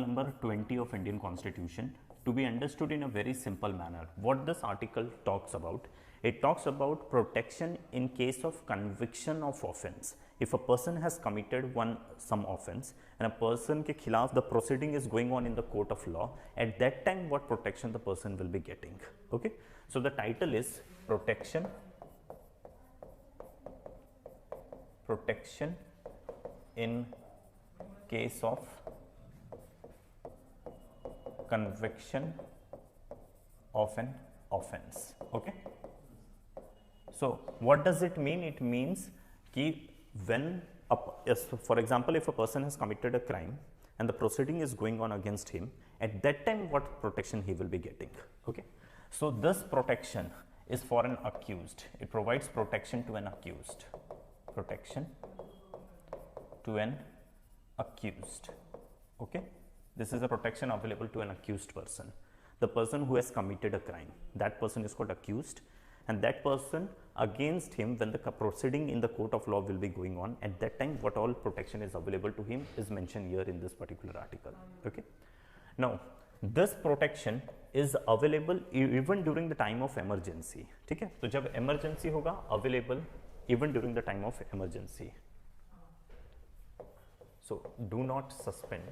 Number 20 of Indian Constitution to be understood in a very simple manner. What this article talks about? It talks about protection in case of conviction of offense. If a person has committed some offense and a person ke khilaf the proceeding is going on in the court of law, at that time what protection the person will be getting. Okay, so the title is protection in case of conviction of an offense. Okay, so what does it mean? It means कि when for example, if a person has committed a crime and the proceeding is going on against him, at that time what protection he will be getting. Okay, so this protection is for an accused. It provides protection to an accused. Protection to an accused. Okay, this is a protection available to an accused person. The person who has committed a crime, that person is called accused, and that person, against him, when the proceeding in the court of law will be going on, at that time what all protection is available to him is mentioned here in this particular article. Okay, now this protection is available even during the time of emergency. ठीक है, तो जब emergency होगा available even during the time of emergency. So do not suspend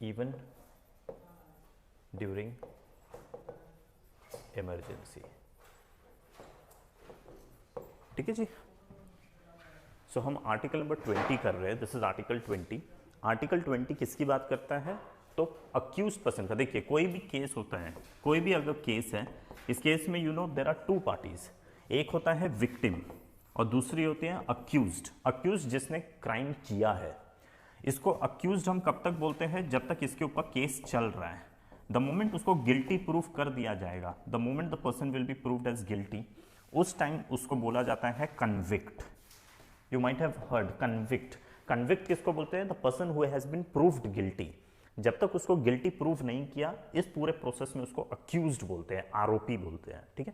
even during emergency. ठीक है जी, सो हम article number 20 कर रहे हैं. This is article 20. आर्टिकल 20 किसकी बात करता है? तो अक्यूज्ड पर्सन का. देखिए, कोई भी केस होता है, कोई भी अगर केस है, इस केस में देयर आर टू पार्टीज. एक होता है विक्टिम और दूसरी होती है अक्यूज्ड. अक्यूज्ड जिसने क्राइम किया है. इसको अक्यूज्ड हम कब तक बोलते हैं? जब तक इसके ऊपर केस चल रहा है. द मोमेंट उसको गिल्टी प्रूफ कर दिया जाएगा, the moment the person will be proved as guilty, उस टाइम उसको बोला जाता है convict. You might have heard convict. Convict किसको बोलते हैं? The person who has been proved guilty. जब तक उसको गिल्टी प्रूव नहीं किया, इस पूरे प्रोसेस में उसको अक्यूज्ड बोलते हैं, आरोपी बोलते हैं. ठीक है,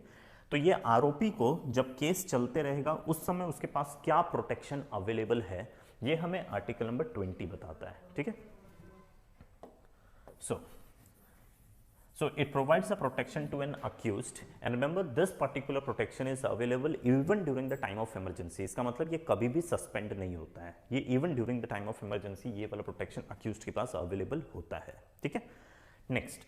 तो ये आरोपी को जब केस चलते रहेगा उस समय उसके पास क्या प्रोटेक्शन अवेलेबल है, ये हमें आर्टिकल नंबर 20 बताता है. ठीक है, so it provides a protection to an accused, and remember this particular protection is available even during the time of emergency. इसका मतलब ये कभी भी सस्पेंड नहीं होता है, ये even during the time of emergency ये वाला प्रोटेक्शन accused के पास अवेलेबल होता है. ठीक है, नेक्स्ट,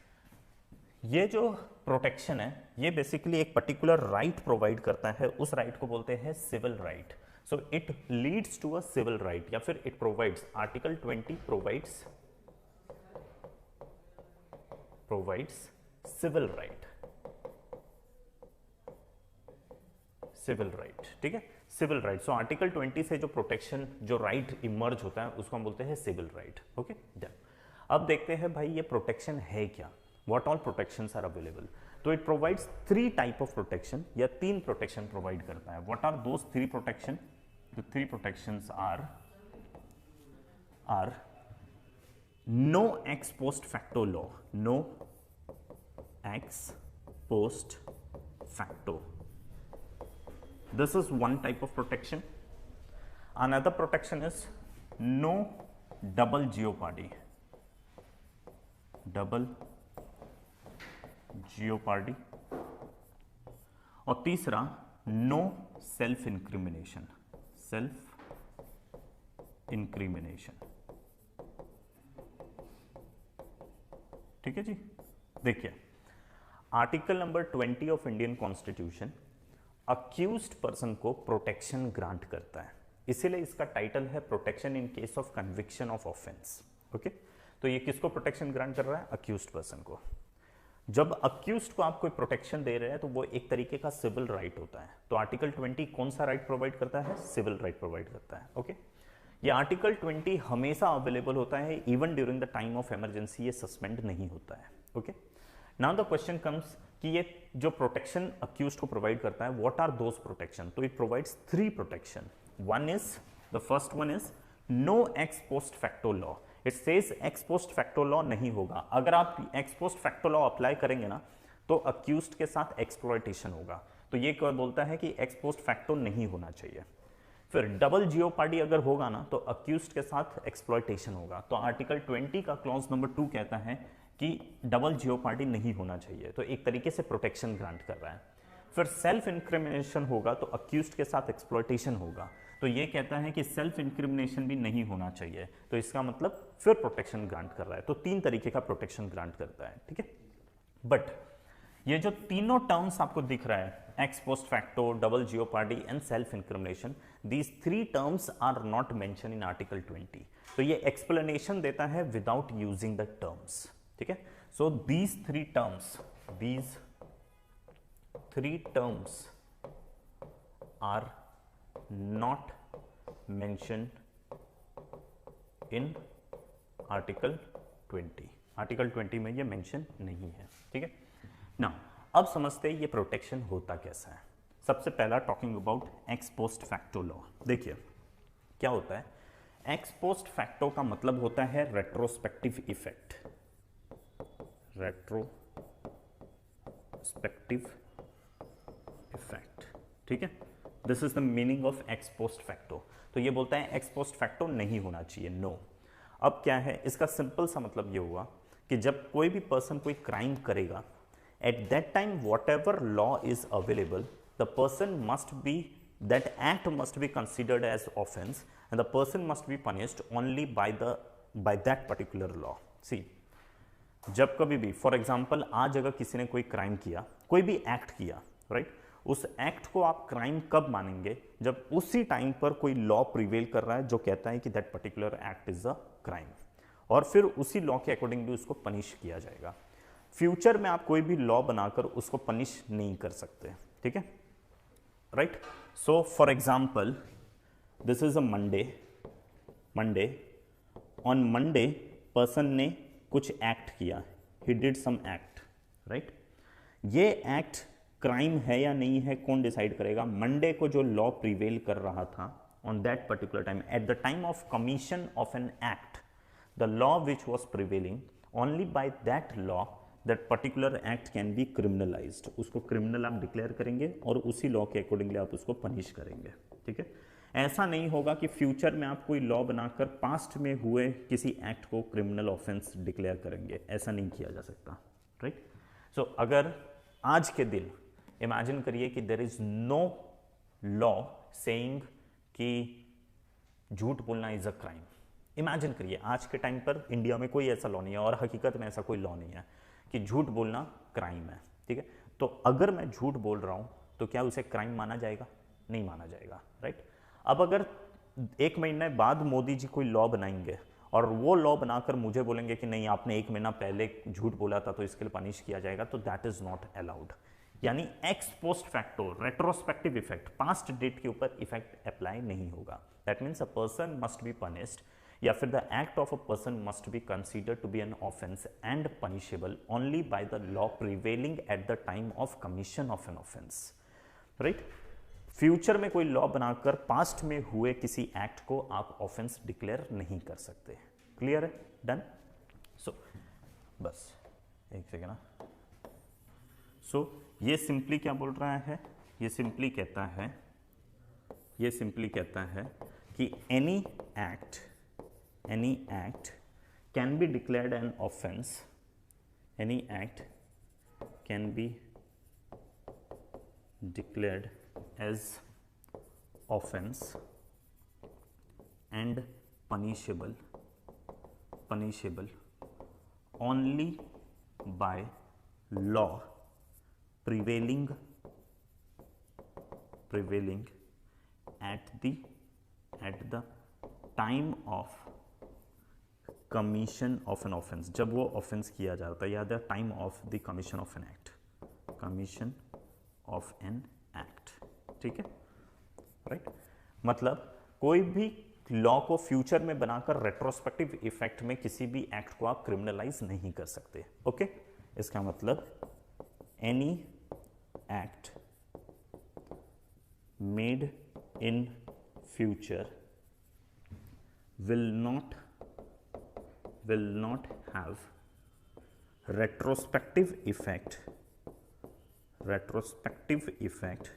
ये जो प्रोटेक्शन है ये बेसिकली एक पर्टिकुलर राइट प्रोवाइड करता है. उस राइट को बोलते हैं civil right. So it leads to a civil right, या फिर it provides, article 20 provides civil right. Civil right, ठीक है, सिविल राइट. सो आर्टिकल 20 से जो प्रोटेक्शन, जो राइट इमर्ज होता है उसको हम बोलते हैं सिविल राइट. Okay, done. अब देखते हैं भाई ये प्रोटेक्शन है क्या, what all protections are available. तो it provides 3 type of protection, या 3 प्रोटेक्शन प्रोवाइड करता है. What are those 3 protection? The 3 protections are no ex post facto law. No ex post facto. This is one type of protection. Another protection is no double jeopardy. Double jeopardy. और तीसरा no self incrimination. Self incrimination. ठीक है जी, देखिए article number 20 of Indian constitution accused person को protection grant करता है. इसीलिए इसका टाइटल है protection in case of conviction of offence. Okay, तो ये किसको प्रोटेक्शन ग्रांट कर रहा है? अक्यूज्ड पर्सन को. जब अक्यूज्ड को आप कोई प्रोटेक्शन दे रहे हैं तो वो एक तरीके का सिविल राइट होता है. तो आर्टिकल 20 कौन सा राइट प्रोवाइड करता है? सिविल राइट प्रोवाइड करता है. ओके, ये आर्टिकल 20 हमेशा अवेलेबल होता है, even during the time of emergency ये सस्पेंड नहीं होता है. Okay, now the question comes कि ये जो प्रोटेक्शन अक्यूज्ड को प्रोवाइड करता है, व्हाट आर दोज प्रोटेक्शन? तो it provides 3 protection. One is, the first one is no ex post facto law. It says ex post facto law नहीं होगा. अगर आप ex post facto law apply करेंगे ना तो अक्यूज्ड के साथ एक्सप्लॉयटेशन होगा. तो ये क्या बोलता है कि एक्स पोस्ट फैक्टो नहीं होना चाहिए। फिर डबल जियोपार्डी अगर होगा ना तो अक्यूज्ड के साथ एक्सप्लॉयटेशन होगा। तो आर्टिकल 20 का क्लॉज नंबर 2 कहता है कि डबल जियोपार्डी नहीं होना चाहिए, तो एक तरीके से प्रोटेक्शन ग्रांट कर रहा है। फिर सेल्फ इंक्रिमिनेशन होगा तो अक्यूज्ड के साथ एक्सप्लॉयटेशन होगा, तो ये कहता है कि सेल्फ इंक्रिमिनेशन भी नहीं होना चाहिए, तो इसका मतलब फिर प्रोटेक्शन ग्रांट कर रहा है। तो 3 तरीके का प्रोटेक्शन ग्रांट करता है, ठीक है। बट ये जो तीनों टर्म्स आपको दिख रहा है, ex post facto, double jeopardy and self incrimination, these 3 terms are not mention in article 20। तो ये एक्सप्लेनेशन देता है विदाउट यूजिंग द टर्म्स, ठीक है। So these 3 terms are not mention in article 20। Article 20 में ये मेंशन नहीं है, ठीक है ना। अब समझते हैं ये प्रोटेक्शन होता कैसा है। सबसे पहला talking about x post facto law. देखिए क्या होता है, एक्स पोस्ट फैक्टो का मतलब होता है रेट्रोस्पेक्टिव इफेक्ट, रेट्रोस्पेक्टिव इफेक्ट, ठीक है। This is the meaning of x post facto. तो ये बोलता है एक्स पोस्ट फैक्टो नहीं होना चाहिए, नो। अब क्या है इसका सिंपल सा मतलब ये हुआ कि जब कोई भी पर्सन कोई क्राइम करेगा, at that time whatever law is available, the person must be, that act must be considered as offense and the person must be punished only by that particular law. See, जब कभी भी for example आज अगर किसी ने कोई crime किया, कोई भी एक्ट किया, राइट, उस एक्ट को आप क्राइम कब मानेंगे, जब उसी टाइम पर कोई लॉ प्रिवेल कर रहा है जो कहता है कि that particular act is a crime, और फिर उसी लॉ के अकॉर्डिंगली उसको पनिश किया जाएगा। फ्यूचर में आप कोई भी लॉ बनाकर उसको पनिश नहीं कर सकते, ठीक है, right. So for example this is a Monday on Monday person ने कुछ एक्ट किया, he did some act, right. ये एक्ट क्राइम है या नहीं है कौन डिसाइड करेगा? मंडे को जो लॉ प्रिवेल कर रहा था on that particular time, eight the time of commission of an act, the law which was prevailing, only by that law that particular act can be criminalised. उसको criminal आप declare करेंगे और उसी law के accordingly आप उसको punish करेंगे, ठीक है। ऐसा नहीं होगा कि फ्यूचर में आप कोई लॉ बनाकर पास्ट में हुए किसी एक्ट को क्रिमिनल ऑफेंस डिक्लेयर करेंगे, ऐसा नहीं किया जा सकता, राइट। सो अगर आज के दिन इमेजिन करिए कि there is no law saying कि झूठ बोलना इज अ क्राइम। इमेजिन करिए आज के टाइम पर इंडिया में कोई ऐसा लॉ नहीं है और हकीकत में ऐसा कोई लॉ नहीं है कि झूठ बोलना क्राइम है, ठीक है। तो अगर मैं झूठ बोल रहा हूं तो क्या उसे क्राइम माना जाएगा? नहीं माना जाएगा, राइट। अब अगर 1 महीने बाद मोदी जी कोई लॉ बनाएंगे और वो लॉ बनाकर मुझे बोलेंगे कि नहीं आपने 1 महीना पहले झूठ बोला था तो इसके लिए पनिश किया जाएगा, तो दैट इज नॉट अलाउड। यानी ex post facto retrospective effect, past date के ऊपर इफेक्ट अप्लाई नहीं होगा। That means a person must be punished या फिर the act of a person must be considered to be an offence and punishable only by the law prevailing at the time of commission of an offence, right. Future में कोई law बनाकर past में हुए किसी act को आप offence declare नहीं कर सकते। क्लियर है? डन। सो बस एक सेकेंड ना। सो ये सिंपली क्या बोल रहा है? ये सिंपली कहता है कि any act can be declared an offence, any act can be declared as offense and punishable only by law prevailing at the time of commission of an offense, जब वो offense किया जाता है, या the time of the commission of an act, commission of an act, ठीक है, right. मतलब कोई भी लॉ को फ्यूचर में बनाकर रेट्रोस्पेक्टिव इफेक्ट में किसी भी एक्ट को आप क्रिमिनलाइज नहीं कर सकते, ओके। इसका मतलब any act made in future will not have retrospective effect retrospective effect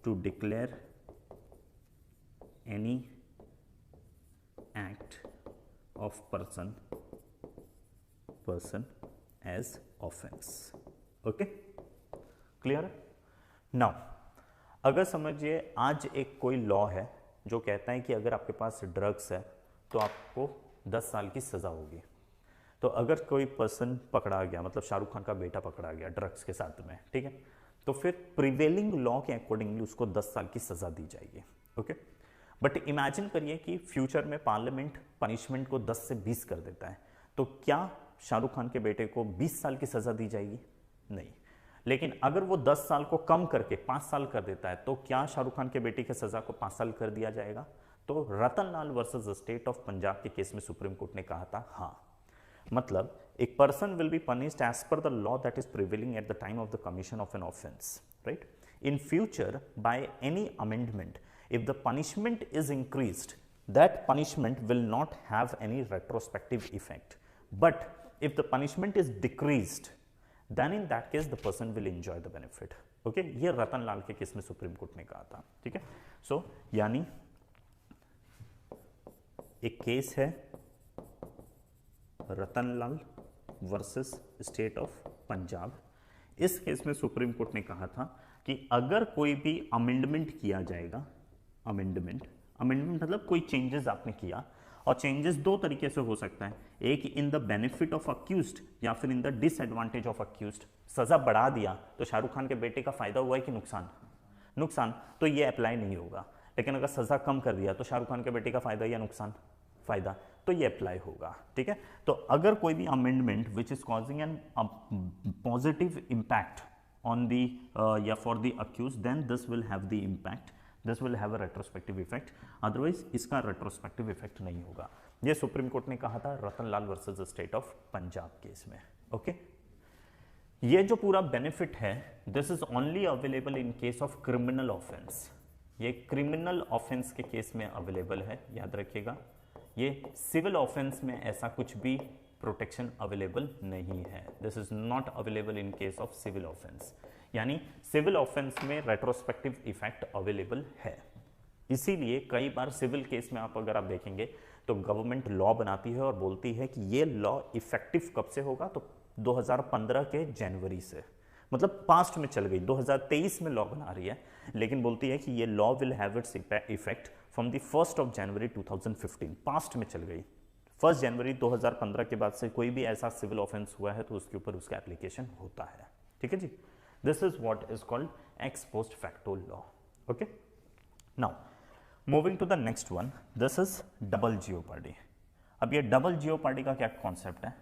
to declare any act of person as offense. Okay, clear? Now अगर समझिए आज एक कोई लॉ है जो कहता है कि अगर आपके पास ड्रग्स है तो आपको 10 साल की सजा होगी। तो अगर कोई पर्सन पकड़ा गया, मतलब शाहरुख खान का बेटा पकड़ा गया ड्रग्स के साथ में, ठीक है, तो फिर प्रिवेलिंग लॉ के अकॉर्डिंगली उसको 10 साल की सजा दी जाएगी। ओके, बट इमेजिन करिए कि फ्यूचर में पार्लियामेंट पनिशमेंट को 10 से 20 कर देता है, तो क्या शाहरुख खान के बेटे को 20 साल की सजा दी जाएगी? नहीं। लेकिन अगर वो 10 साल को कम करके 5 साल कर देता है, तो क्या शाहरुख खान के बेटे की सजा को 5 साल कर दिया जाएगा? तो रतन Lal versus state of Punjab के केस में सुप्रीम कोर्ट ने कहा था हाँ, मतलब एक person will be punished as per the law that is prevailing at the time of the commission of an offence, right? In future by any amendment, if the punishment is increased, that punishment will not have any retrospective effect. But if the punishment is decreased, then in that case the person will enjoy the benefit. Okay, ये रतन लाल के case में supreme court ने कहा था, ठीक है? सो यानी एक केस है रतन Lal versus state of Punjab. इस केस में सुप्रीम कोर्ट ने कहा था कि अगर कोई भी अमेंडमेंट किया जाएगा, अमेंडमेंट मतलब कोई चेंजेस आपने किया, और चेंजेस दो तरीके से हो सकता है, एक in the benefit of accused या फिर in the disadvantage of accused. सजा बढ़ा दिया तो शाहरुख खान के बेटे का फायदा हुआ है कि नुकसान? नुकसान, तो ये अप्लाई नहीं होगा। लेकिन अगर सजा कम कर दिया तो शाहरुख खान के बेटे का फायदा या नुकसान? फायदा, तो ये अप्लाई होगा, ठीक है? तो अगर कोई भी amendment which is causing an positive impact on the या for the accused, then this will have the impact, this will have a retrospective effect, otherwise इसका रेट्रोस्पेक्टिव इफेक्ट नहीं होगा। ये सुप्रीम कोर्ट ने कहा था Ratan Lal versus state of Punjab case में। Okay, ये जो पूरा बेनिफिट है, this is only available in case of criminal offence. ये क्रिमिनल ऑफेंस के केस में अवेलेबल है, याद रखिएगा। ये सिविल ऑफेंस में ऐसा कुछ भी प्रोटेक्शन अवेलेबल नहीं है। This is not available in case of civil offence, यानी सिविल ऑफेंस में रेट्रोस्पेक्टिव इफेक्ट अवेलेबल है। इसीलिए कई बार सिविल केस में अगर आप देखेंगे तो गवर्नमेंट लॉ बनाती है और बोलती है कि ये लॉ इफेक्टिव कब से होगा, तो 2015 के जनवरी से, मतलब पास्ट में चल गई, 2023 में लॉ बना रही है, लेकिन बोलती है कि ये law will have its effect from the 1 January 2015, past में चल गई। 1 जनवरी 2015 के बाद से कोई भी ऐसा सिविल ऑफेंस हुआ है तो उसके ऊपर उसका एप्लीकेशन होता है, ठीक है जी। This is what is called ex post facto law. Okay. Now, moving to the next one, this is double jeopardy. अब ये डबल जियोपार्डी का क्या कॉन्सेप्ट है?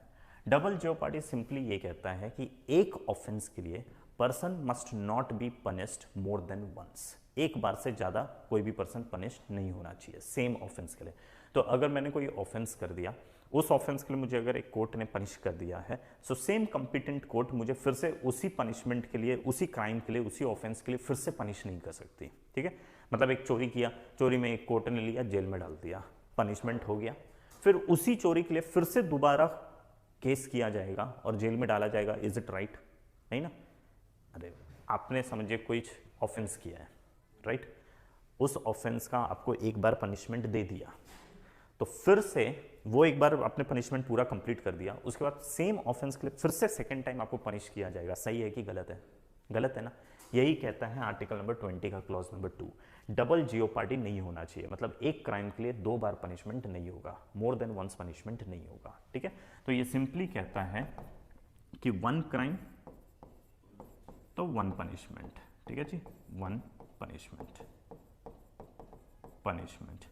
डबल जियोपार्डी सिंपली ये कहता है कि एक ऑफेंस के लिए person must not be punished more than once. एक बार से ज़्यादा कोई भी पर्सन पनिश्ड नहीं होना चाहिए सेम ऑफेंस के लिए। तो अगर मैंने कोई ऑफेंस कर दिया, उस ऑफेंस के लिए मुझे अगर एक कोर्ट ने पनिश कर दिया है, सो सेम कॉम्पिटेंट कोर्ट मुझे फिर से उसी पनिशमेंट के लिए, उसी क्राइम के लिए, उसी ऑफेंस के लिए फिर से पनिश नहीं कर सकती, ठीक है? मतलब एक चोरी किया, चोरी में एक कोर्ट ने लिया, जेल में डाल दिया, पनिशमेंट हो गया, फिर उसी चोरी के लिए फिर से दोबारा केस किया जाएगा और जेल में डाला जाएगा। Is it right? नहीं ना। अरे आपने समझिए कोई ऑफेंस किया है, राइट? उस ऑफेंस का आपको एक बार पनिशमेंट दे दिया, तो फिर से वो एक बार आपने पनिशमेंट पूरा कंप्लीट कर दिया, उसके बाद सेम ऑफेंस के लिए फिर से सेकंड टाइम आपको पनिश किया जाएगा। सही है कि गलत है? गलत है ना। यही कहता है आर्टिकल नंबर 20 का क्लॉज नंबर 2, डबल जियोपार्डी नहीं होना चाहिए, मतलब एक क्राइम के लिए 2 बार पनिशमेंट नहीं होगा, मोर देन वंस पनिशमेंट नहीं होगा, ठीक है? तो ये सिंपली कहता है कि 1 क्राइम तो 1 पनिशमेंट, ठीक है जी, 1 पनिशमेंट।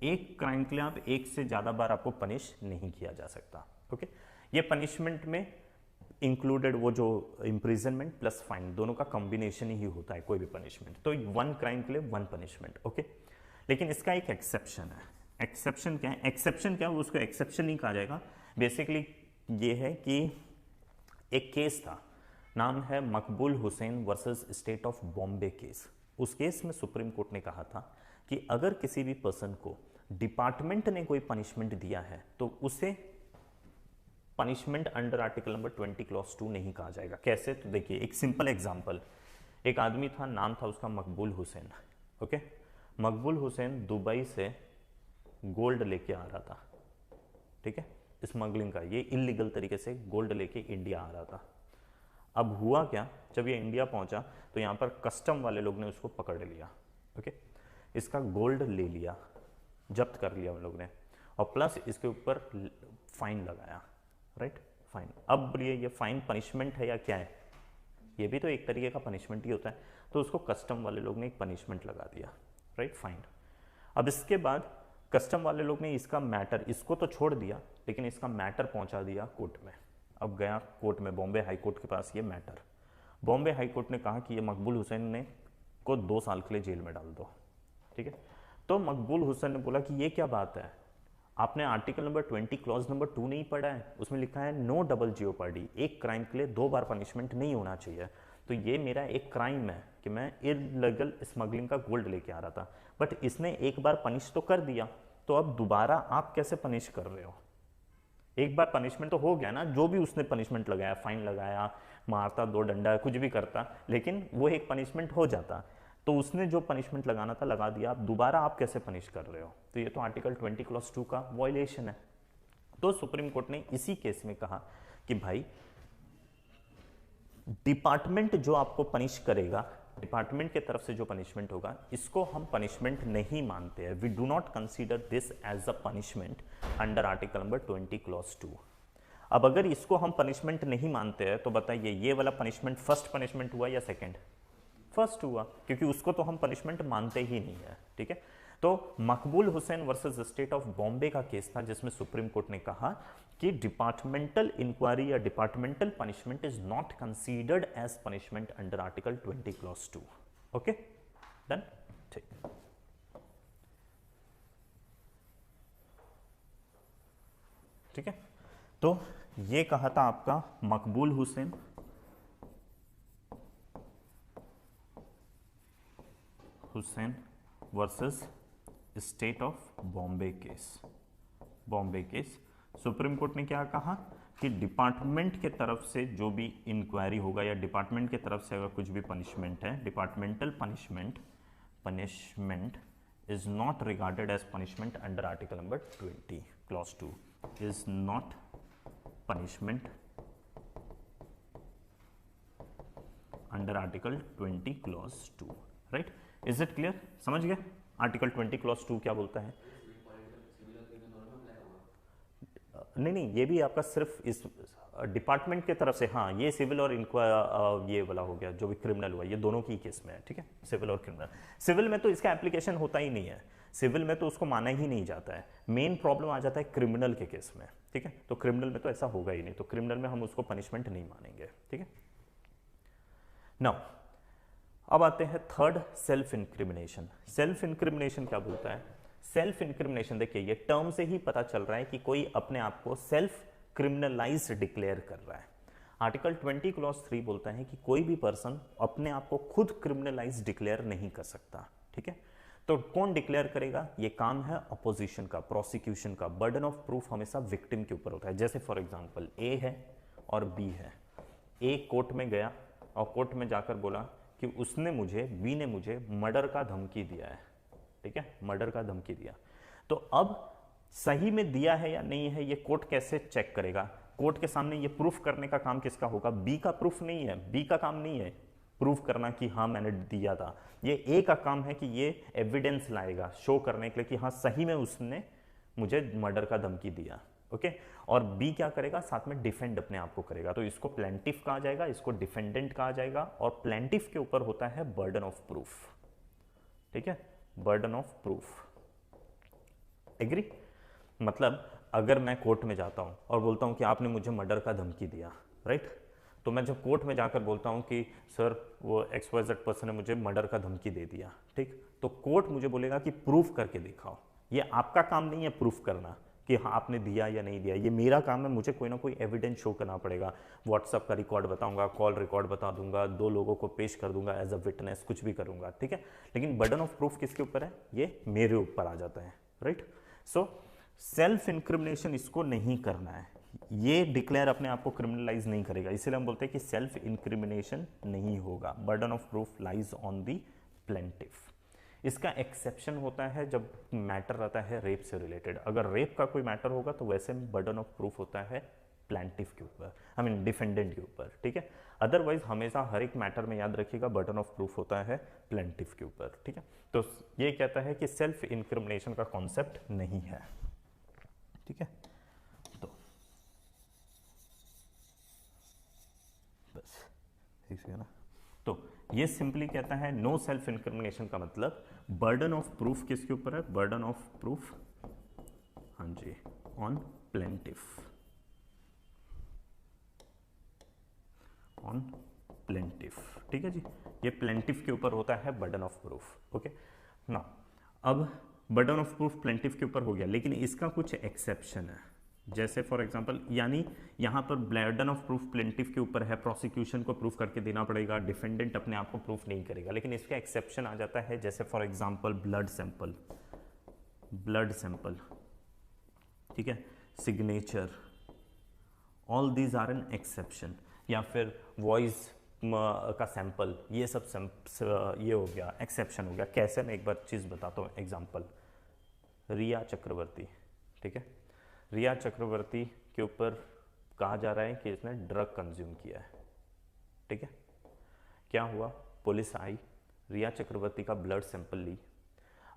एक क्राइम के लिए आप एक से ज्यादा बार आपको पनिश नहीं किया जा सकता, ओके? ये पनिशमेंट में इंक्लूडेड वो जो इम्प्रिजनमेंट प्लस फाइन, दोनों का कॉम्बिनेशन ही होता है कोई भी पनिशमेंट। तो 1 क्राइम के लिए 1 पनिशमेंट, ओके? लेकिन इसका एक एक्सेप्शन है। एक्सेप्शन क्या है? एक्सेप्शन क्या है, उसको एक्सेप्शन नहीं कहा जाएगा। बेसिकली ये है कि एक केस था, नाम है मकबूल Hussain versus state of Bombay case. उस केस में सुप्रीम कोर्ट ने कहा था कि अगर किसी भी पर्सन को डिपार्टमेंट ने कोई पनिशमेंट दिया है तो उसे punishment under article number 20 clause 2 नहीं कहा जाएगा। कैसे? तो देखिए एक सिंपल एग्जांपल, एक आदमी था, नाम था उसका मकबूल हुसैन। ओके, मकबूल हुसैन दुबई से गोल्ड लेके आ रहा था, ठीक है, स्मगलिंग का, ये इलीगल तरीके से गोल्ड लेके इंडिया आ रहा था। अब हुआ क्या, जब ये इंडिया पहुंचा तो यहाँ पर कस्टम वाले लोग ने उसको पकड़ लिया। ओके, इसका गोल्ड ले लिया, जब्त कर लिया उन लोग ने, और प्लस इसके ऊपर फाइन लगाया, राइट, फाइन। अब बोलिए ये फाइन पनिशमेंट है या क्या है? ये भी तो एक तरीके का पनिशमेंट ही होता है। तो उसको कस्टम वाले लोग ने एक पनिशमेंट लगा दिया, राइट, फाइन। अब इसके बाद कस्टम वाले लोग ने इसका मैटर, इसको तो छोड़ दिया, लेकिन इसका मैटर पहुंचा दिया कोर्ट में। अब गया कोर्ट में, बॉम्बे हाई कोर्ट के पास ये मैटर। बॉम्बे हाई कोर्ट ने कहा कि ये मकबूल हुसैन ने को 2 साल के लिए जेल में डाल दो, ठीक है। तो मकबूल हुसैन ने बोला कि ये क्या बात है, आपने आर्टिकल नंबर 20 क्लॉज नंबर 2 नहीं पढ़ा है, उसमें लिखा है नो डबल जियोपर्डी, एक क्राइम के लिए 2 बार पनिशमेंट नहीं होना चाहिए। तो ये मेरा एक क्राइम है कि मैं इलीगल स्मगलिंग का गोल्ड लेके आ रहा था, बट इसने एक बार पनिश तो कर दिया, तो अब दोबारा आप कैसे पनिश कर रहे हो? एक बार पनिशमेंट तो हो गया ना, जो भी उसने पनिशमेंट लगाया, फाइन लगाया, मारता, 2 डंडा, कुछ भी करता, लेकिन वो एक पनिशमेंट हो जाता। तो उसने जो पनिशमेंट लगाना था लगा दिया, आप दोबारा आप कैसे पनिश कर रहे हो? तो ये तो आर्टिकल 20 क्लॉज 2 का वायलेशन है। तो सुप्रीम कोर्ट ने इसी केस में कहा कि भाई डिपार्टमेंट जो आपको पनिश करेगा, डिपार्टमेंट की तरफ से जो पनिशमेंट होगा, इसको हम पनिशमेंट नहीं मानते हैं। We do not consider this as a punishment under article number 20 clause 2। अब अगर इसको हम पनिशमेंट नहीं मानते हैं तो बताइए ये वाला पनिशमेंट फर्स्ट पनिशमेंट हुआ या सेकंड? फर्स्ट हुआ, क्योंकि उसको तो हम पनिशमेंट मानते ही नहीं है, ठीक है। तो Maqbool Hussain versus state of Bombay का केस था, जिसमें सुप्रीम कोर्ट ने कहा कि डिपार्टमेंटल इंक्वायरी या departmental punishment is not considered as punishment under article 20 clause 2। Okay, done, ठीक। ठीक है, तो ये कहा था आपका Maqbool Hussain versus state of Bombay case. Bombay case, supreme court ने क्या कहा कि डिपार्टमेंट के तरफ से जो भी इंक्वायरी होगा या डिपार्टमेंट के तरफ से अगर कुछ भी पनिशमेंट है, departmental punishment is not regarded as punishment under article number 20 clause 2, is not punishment under article 20 clause 2, right. Is it clear? समझ गए आर्टिकल 20 क्लॉज 2 क्या बोलता है? नहीं, ये भी आपका सिर्फ इस डिपार्टमेंट की तरफ से, हाँ, ये सिविल और ये वाला हो गया, जो भी क्रिमिनल हुआ, ये दोनों की केस में है, ठीक है, सिविल और क्रिमिनल। सिविल में तो इसका एप्लीकेशन होता ही नहीं है, सिविल में तो उसको माना ही नहीं जाता है। मेन प्रॉब्लम आ जाता है क्रिमिनल के केस में, ठीक है। तो क्रिमिनल में तो ऐसा होगा ही नहीं, तो क्रिमिनल में हम उसको पनिशमेंट नहीं मानेंगे, ठीक है। नाउ अब आते हैं third, self incrimination. Self incrimination क्या बोलता है? सेल्फ इंक्रिमिनेशन, देखिए ये टर्म से ही पता चल रहा है कि कोई अपने आप को सेल्फ क्रिमिनलाइज डिक्लेयर कर रहा है। आर्टिकल 20 क्लॉज 3 बोलता है कि कोई भी पर्सन अपने आप को खुद क्रिमिनलाइज डिक्लेयर नहीं कर सकता, ठीक है। तो कौन डिक्लेयर करेगा? ये काम है अपोजिशन का, प्रोसिक्यूशन का। बर्डन ऑफ प्रूफ हमेशा विक्टिम के ऊपर होता है। जैसे फॉर एग्जांपल ए है और बी है, ए कोर्ट में गया और कोर्ट में जाकर बोला कि उसने मुझे, बी ने मुझे मर्डर का धमकी दिया है, ठीक है, मर्डर का धमकी दिया। तो अब सही में दिया है या नहीं है, ये कोर्ट कैसे चेक करेगा? कोर्ट के सामने ये प्रूफ करने का काम किसका होगा? बी का प्रूफ नहीं है, बी का काम नहीं है प्रूफ करना कि हाँ मैंने दिया था। ये ए का काम है कि ये एविडेंस लाएगा शो करने के लिए कि हाँ सही में उसने मुझे मर्डर का धमकी दिया, ओके। और बी क्या करेगा? साथ में डिफेंड अपने आप को करेगा। तो इसको प्लेंटिफ कहा जाएगा, इसको डिफेंडेंट कहा जाएगा। और प्लेंटिफ के ऊपर होता है बर्डन ऑफ प्रूफ, ठीक है, बर्डन ऑफ प्रूफ। एग्री? मतलब अगर मैं कोर्ट में जाता हूं और बोलता हूं कि आपने मुझे मर्डर का धमकी दिया, राइट, तो मैं जब कोर्ट में जाकर बोलता हूं कि सर वो XYZ पर्सन ने मुझे मर्डर का धमकी दे दिया, ठीक, तो कोर्ट मुझे बोलेगा कि प्रूफ करके दिखाओ। ये आपका काम नहीं है प्रूफ करना कि हाँ आपने दिया या नहीं दिया, ये मेरा काम है। मुझे कोई ना कोई एविडेंस शो करना पड़ेगा। व्हाट्सएप का रिकॉर्ड बताऊंगा, कॉल रिकॉर्ड बता दूंगा, 2 लोगों को पेश कर दूंगा एज अ विटनेस, कुछ भी करूंगा, ठीक है। लेकिन बर्डन ऑफ प्रूफ किसके ऊपर है? ये मेरे ऊपर आ जाता है, राइट। सो सेल्फ इंक्रिमिनेशन इसको नहीं करना है, ये डिक्लेयर अपने आप को क्रिमिनलाइज नहीं करेगा, इसीलिए हम बोलते हैं कि सेल्फ इंक्रिमिनेशन नहीं होगा, burden of proof lies on the plaintiff. इसका एक्सेप्शन होता है जब मैटर रहता है रेप से रिलेटेड, अगर रेप का कोई मैटर होगा तो वैसे बर्डन ऑफ प्रूफ होता है प्लेंटिफ के ऊपर, आई मीन डिफेंडेंट के ऊपर, ठीक है। अदरवाइज हमेशा हर एक मैटर में याद रखिएगा बर्डन ऑफ प्रूफ होता है प्लेंटिफ के ऊपर, ठीक है। तो ये कहता है कि सेल्फ इंक्रिमिनेशन का कॉन्सेप्ट नहीं है, ठीक है। तो बस ठीक है ना। तो ये सिंपली कहता है नो सेल्फ इंक्रिमिनेशन का मतलब बर्डन ऑफ प्रूफ किसके ऊपर है, बर्डन ऑफ प्रूफ, हाँ जी, ऑन प्लेंटिफ, ऑन प्लेंटिफ, ठीक है जी। ये प्लेंटिफ के ऊपर होता है बर्डन ऑफ प्रूफ, ओके ना। अब बर्डन ऑफ प्रूफ प्लेंटिफ के ऊपर हो गया, लेकिन इसका कुछ एक्सेप्शन है, जैसे फॉर एग्जांपल, यानी यहाँ पर बर्डन ऑफ प्रूफ प्लेंटिफ के ऊपर है, प्रोसिक्यूशन को प्रूफ करके देना पड़ेगा, डिफेंडेंट अपने आप को प्रूफ नहीं करेगा, लेकिन इसका एक्सेप्शन आ जाता है, जैसे फॉर एग्जांपल ब्लड सैंपल, ठीक है, signature, all these are an exception, या फिर वॉइस का सैंपल, ये सब ये हो गया एक्सेप्शन हो गया। कैसे, मैं एक बार चीज़ बताता हूँ, एग्जांपल रिया चक्रवर्ती, ठीक है, रिया चक्रवर्ती के ऊपर कहा जा रहा है कि इसने ड्रग कंज्यूम किया है, ठीक है। क्या हुआ, पुलिस आई, रिया चक्रवर्ती का ब्लड सैंपल ली।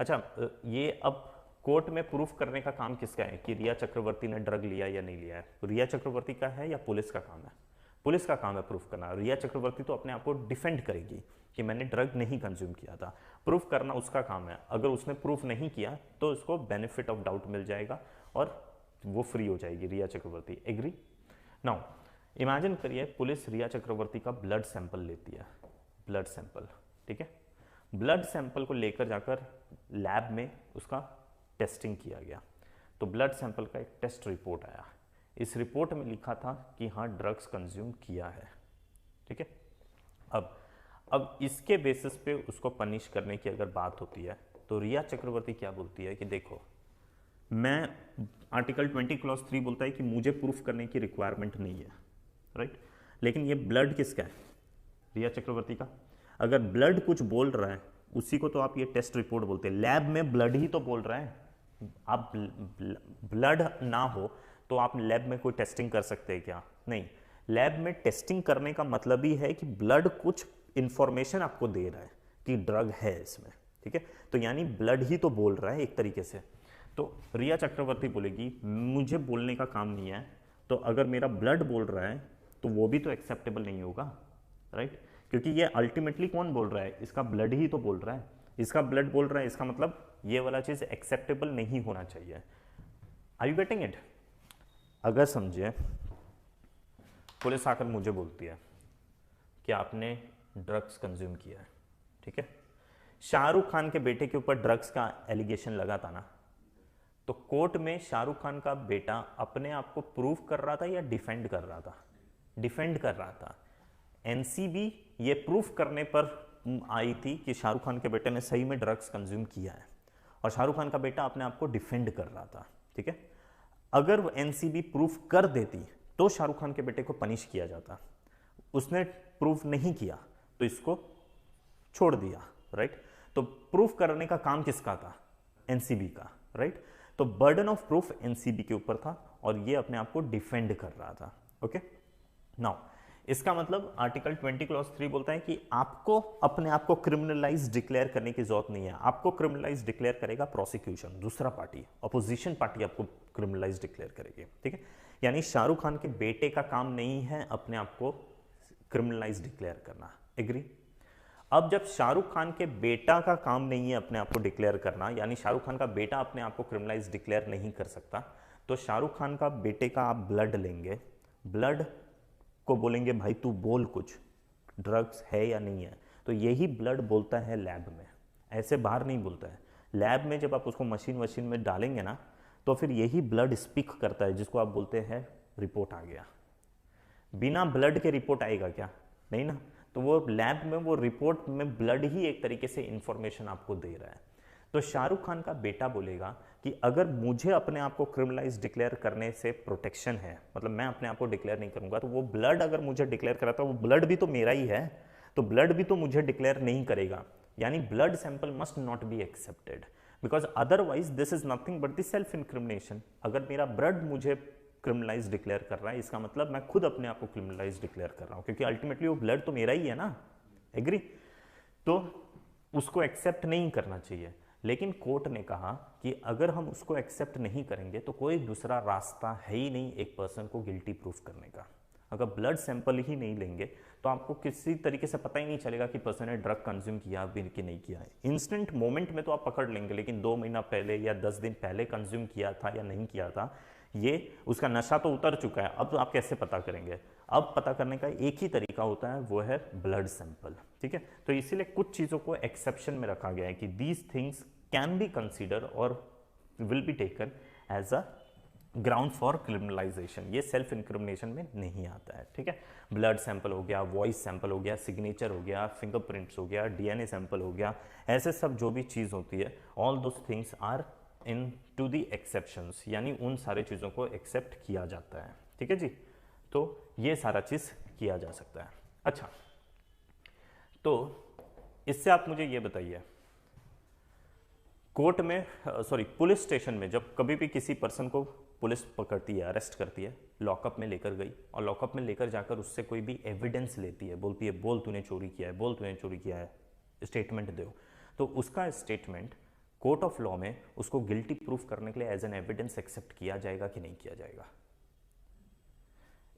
अच्छा, ये अब कोर्ट में प्रूफ करने का काम किसका है कि रिया चक्रवर्ती ने ड्रग लिया या नहीं लिया है, रिया चक्रवर्ती का है या पुलिस का काम है? पुलिस का काम है प्रूफ करना। रिया चक्रवर्ती तो अपने आप को डिफेंड करेगी कि मैंने ड्रग नहीं कंज्यूम किया था, प्रूफ करना उसका काम है। अगर उसने प्रूफ नहीं किया तो उसको बेनिफिट ऑफ डाउट मिल जाएगा और वो फ्री हो जाएगी रिया चक्रवर्ती। एग्री? नाउ इमेजिन करिए पुलिस रिया चक्रवर्ती का ब्लड सैंपल लेती है, ब्लड सैंपल, ठीक है। ब्लड सैंपल को लेकर जाकर लैब में उसका टेस्टिंग किया गया, तो ब्लड सैंपल का एक टेस्ट रिपोर्ट आया। इस रिपोर्ट में लिखा था कि हाँ ड्रग्स कंज्यूम किया है, ठीक है। अब इसके बेसिस पे उसको पनिश करने की अगर बात होती है तो रिया चक्रवर्ती क्या बोलती है कि देखो, मैं आर्टिकल 20 क्लॉज 3 बोलता है कि मुझे प्रूफ करने की रिक्वायरमेंट नहीं है, राइट। लेकिन ये ब्लड किसका है? रिया चक्रवर्ती का। अगर ब्लड कुछ बोल रहा है उसी को तो आप ये टेस्ट रिपोर्ट बोलते हैं। लैब में ब्लड ही तो बोल रहा है। आप ब्लड ना हो तो आप लैब में कोई टेस्टिंग कर सकते हैं क्या? नहीं। लैब में टेस्टिंग करने का मतलब ही है कि ब्लड कुछ इंफॉर्मेशन आपको दे रहा है कि ड्रग है इसमें, ठीक है। तो यानी ब्लड ही तो बोल रहा है एक तरीके से। तो रिया चक्रवर्ती बोलेगी मुझे बोलने का काम नहीं है, तो अगर मेरा ब्लड बोल रहा है तो वो भी तो एक्सेप्टेबल नहीं होगा, राइट। क्योंकि ये अल्टीमेटली कौन बोल रहा है? इसका ब्लड ही तो बोल रहा है। इसका ब्लड बोल रहा है, इसका मतलब ये वाला चीज एक्सेप्टेबल नहीं होना चाहिए। Are you getting it? अगर समझिए पुलिस आकर मुझे बोलती है कि आपने ड्रग्स कंज्यूम किया है, ठीक है। शाहरुख खान के बेटे के ऊपर ड्रग्स का एलिगेशन लगा था ना, तो कोर्ट में शाहरुख खान का बेटा अपने आप को प्रूव कर रहा था या डिफेंड कर रहा था? डिफेंड कर रहा था। एनसीबी ये प्रूफ करने पर आई थी कि शाहरुख खान के बेटे ने सही में ड्रग्स कंज्यूम किया है, और शाहरुख खान का बेटा अपने आप को डिफेंड कर रहा था, ठीक है। अगर वो एनसीबी प्रूफ कर देती तो शाहरुख खान के बेटे को पनिश किया जाता। उसने प्रूफ नहीं किया तो इसको छोड़ दिया, राइट। तो प्रूफ करने का काम किसका था? एनसीबी का, राइट। तो बर्डन ऑफ प्रूफ एनसीबी के ऊपर था और ये अपने आप को डिफेंड कर रहा था, ओके। नाउ इसका मतलब आर्टिकल 20 क्लॉज 3 बोलता है कि आपको अपने आप को क्रिमिनलाइज डिक्लेयर करने की जरूरत नहीं है। आपको क्रिमिनलाइज डिक्लेयर करेगा प्रोसिक्यूशन, दूसरा पार्टी, अपोजिशन पार्टी आपको क्रिमिनलाइज डिक्लेयर करेगी, ठीक है। यानी शाहरुख खान के बेटे का काम नहीं है अपने आप को क्रिमिनलाइज डिक्लेयर करना। एग्री? अब जब शाहरुख खान के बेटा का काम नहीं है अपने आप को डिक्लेयर करना, यानी शाहरुख खान का बेटा अपने आप को क्रिमिनलाइज डिक्लेयर नहीं कर सकता, तो शाहरुख खान का बेटे का आप ब्लड लेंगे, ब्लड को बोलेंगे भाई तू बोल कुछ, ड्रग्स है या नहीं है, तो यही ब्लड बोलता है लैब में, ऐसे बाहर नहीं बोलता है। लैब में जब आप उसको मशीन में डालेंगे ना, तो फिर यही ब्लड स्पीक करता है, जिसको आप बोलते हैं रिपोर्ट आ गया। बिना ब्लड के रिपोर्ट आएगा क्या? नहीं ना। तो वो लैब में वो रिपोर्ट में ब्लड ही एक तरीके से इंफॉर्मेशन आपको दे रहा है। तो शाहरुख खान का बेटा बोलेगा कि अगर मुझे अपने आप को क्रिमिनलाइज डिक्लेयर करने से प्रोटेक्शन है, मतलब मैं अपने आप को डिक्लेयर नहीं करूंगा, तो वो ब्लड अगर मुझे डिक्लेयर करा तो वो ब्लड भी तो मेरा ही है, तो ब्लड भी तो मुझे डिक्लेयर नहीं करेगा, यानी blood sample must not be accepted because otherwise this is nothing but the self incrimination. अगर मेरा ब्लड मुझे क्रिमिनलाइज डिक्लेयर कर रहा है, इसका मतलब मैं खुद अपने आप को क्रिमिनलाइज डिक्लेयर कर रहा हूं, क्योंकि अल्टीमेटली वो ब्लड तो मेरा ही है ना, एग्री? तो उसको एक्सेप्ट नहीं करना चाहिए। लेकिन कोर्ट ने कहा कि अगर हम उसको एक्सेप्ट नहीं करेंगे तो कोई दूसरा रास्ता है ही नहीं एक पर्सन को गिल्टी प्रूफ करने का। अगर ब्लड सैंपल ही नहीं लेंगे तो आपको किसी तरीके से पता ही नहीं चलेगा कि पर्सन ने ड्रग कंज्यूम किया भी कि नहीं किया है। इंस्टेंट मोमेंट में तो आप पकड़ लेंगे, लेकिन 2 महीना पहले या 10 दिन पहले कंज्यूम किया था या नहीं किया था, ये उसका नशा तो उतर चुका है, अब आप कैसे पता करेंगे? अब पता करने का एक ही तरीका होता है, वो है ब्लड सैंपल, ठीक है? तो इसीलिए कुछ चीज़ों को एक्सेप्शन में रखा गया है कि these things can be consider और will be taken as a ground for criminalisation. ये सेल्फ इनक्रिमिनेशन में नहीं आता है, ठीक है? ब्लड सैंपल हो गया, वॉइस सैंपल हो गया, सिग्नेचर हो गया, फिंगरप्रिंट्स हो गया, डीएनए सैंपल हो गया, ऐसे सब जो भी चीज़ होती है, all those things are into the exceptions, यानी उन सारे चीज़ों को एक्सेप्ट किया जाता है, ठीक है जी? तो ये सारा चीज़ किया जा सकता है। अच्छा, तो इससे आप मुझे ये बताइए, कोर्ट में सॉरी पुलिस स्टेशन में जब कभी भी किसी पर्सन को पुलिस पकड़ती है, अरेस्ट करती है, लॉकअप में लेकर गई और लॉकअप में लेकर जाकर उससे कोई भी एविडेंस लेती है, बोलती है बोल तूने चोरी किया है, बोल तूने चोरी किया है, स्टेटमेंट दो, तो उसका स्टेटमेंट कोर्ट ऑफ लॉ में उसको गिल्टी प्रूफ करने के लिए एज एन एविडेंस एक्सेप्ट किया जाएगा कि नहीं किया जाएगा?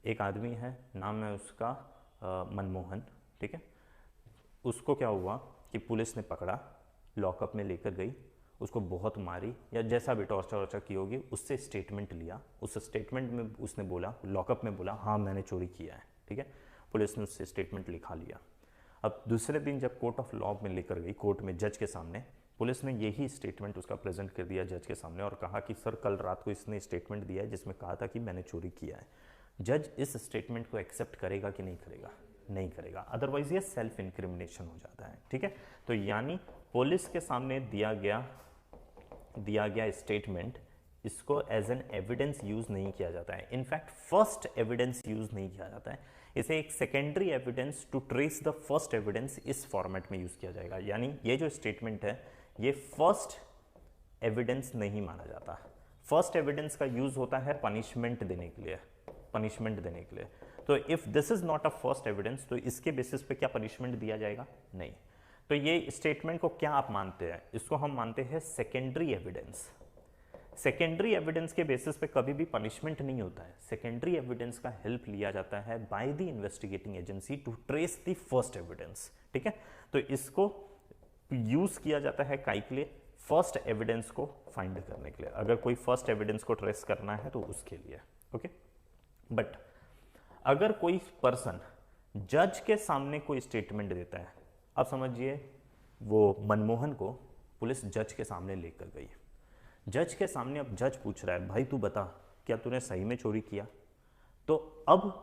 एक आदमी है, नाम है उसका मनमोहन, ठीक है? उसको क्या हुआ कि पुलिस ने पकड़ा, लॉकअप में लेकर गई, उसको बहुत मारी या जैसा भी टॉर्चर वर्चर की होगी, उससे स्टेटमेंट लिया, उस स्टेटमेंट में उसने बोला, लॉकअप में बोला हाँ मैंने चोरी किया है, ठीक है? पुलिस ने उससे स्टेटमेंट लिखा लिया। अब दूसरे दिन जब कोर्ट ऑफ लॉ में लेकर गई, कोर्ट में जज के सामने, पुलिस ने यही स्टेटमेंट उसका प्रेजेंट कर दिया जज के सामने और कहा कि सर कल रात को इसने स्टेटमेंट दिया है जिसमें कहा था कि मैंने चोरी किया है। जज इस स्टेटमेंट को एक्सेप्ट करेगा कि नहीं करेगा? नहीं करेगा, अदरवाइज ये सेल्फ इंक्रिमिनेशन हो जाता है, ठीक है? तो यानी पुलिस के सामने दिया गया स्टेटमेंट, इसको एज एन एविडेंस यूज नहीं किया जाता है, इनफैक्ट फर्स्ट एविडेंस यूज नहीं किया जाता है, इसे एक secondary evidence to trace the first evidence इस फॉर्मेट में यूज किया जाएगा। यानी ये जो स्टेटमेंट है ये फर्स्ट एविडेंस नहीं माना जाता। फर्स्ट एविडेंस का यूज होता है पनिशमेंट देने के लिए, तो if this is not a first evidence, तो इसके बेसिस पे क्या पनिशमेंट दिया जाएगा? नहीं। तो ये स्टेटमेंट को क्या आप मानते हैं? इसको हम मानते हैं सेकेंडरी एविडेंस। सेकेंडरी एविडेंस के बेसिस पे कभी भी पनिशमेंट नहीं होता है, सेकेंडरी एविडेंस का हेल्प लिया जाता है by the investigating agency to trace the first evidence, ठीक है? तो इसको यूज किया जाता है काई के लिए? फर्स्ट एविडेंस को फाइंड करने के लिए, अगर कोई फर्स्ट एविडेंस को ट्रेस करना है तो उसके लिए, ओके? बट अगर कोई पर्सन जज के सामने कोई स्टेटमेंट देता है, अब समझिए वो मनमोहन को पुलिस जज के सामने लेकर गई, जज के सामने अब जज पूछ रहा है भाई तू बता क्या तूने सही में चोरी किया? तो अब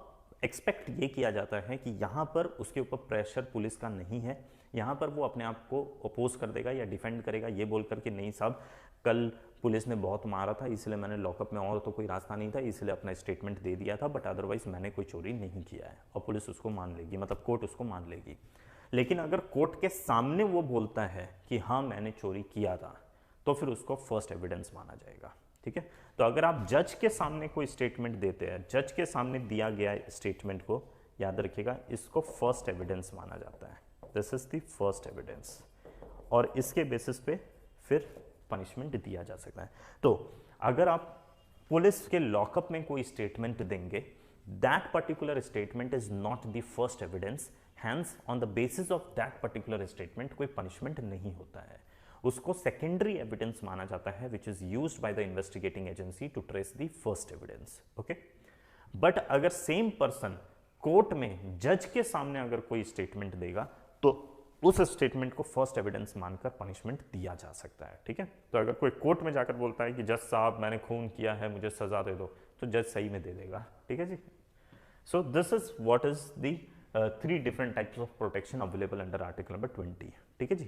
एक्सपेक्ट ये किया जाता है कि यहाँ पर उसके ऊपर प्रेशर पुलिस का नहीं है, यहाँ पर वो अपने आप को अपोज कर देगा या डिफेंड करेगा ये बोलकर कि नहीं साहब कल पुलिस ने बहुत मारा था इसलिए मैंने लॉकअप में, और तो कोई रास्ता नहीं था इसलिए अपना स्टेटमेंट दे दिया था, बट अदरवाइज मैंने कोई चोरी नहीं किया है, और पुलिस उसको मान लेगी, मतलब कोर्ट उसको मान लेगी। लेकिन अगर कोर्ट के सामने वो बोलता है कि हाँ मैंने चोरी किया था, तो फिर उसको फर्स्ट एविडेंस माना जाएगा, ठीक है? तो अगर आप जज के सामने कोई स्टेटमेंट देते हैं, जज के सामने दिया गया स्टेटमेंट को याद रखिएगा, इसको फर्स्ट एविडेंस माना जाता है, this is the first evidence, और इसके बेसिस पे फिर पनिशमेंट दिया जा सकता है। तो अगर आप पुलिस के लॉकअप में कोई स्टेटमेंट देंगे, that particular statement is not the first evidence, hence on the basis of that particular statement कोई पनिशमेंट नहीं होता है, उसको सेकेंडरी एविडेंस माना जाता है which is used by the investigating agency to trace the first evidence, okay? But अगर same person court में जज के सामने अगर कोई स्टेटमेंट देगा तो उस स्टेटमेंट को फर्स्ट एविडेंस मानकर पनिशमेंट दिया जा सकता है, ठीक है? तो अगर कोई कोर्ट में जाकर बोलता है कि जज साहब मैंने खून किया है मुझे सजा दे दो, तो जज सही में दे देगा, ठीक है जी? So this is what is the 3 different types of protection available under article number 20, ठीक है जी?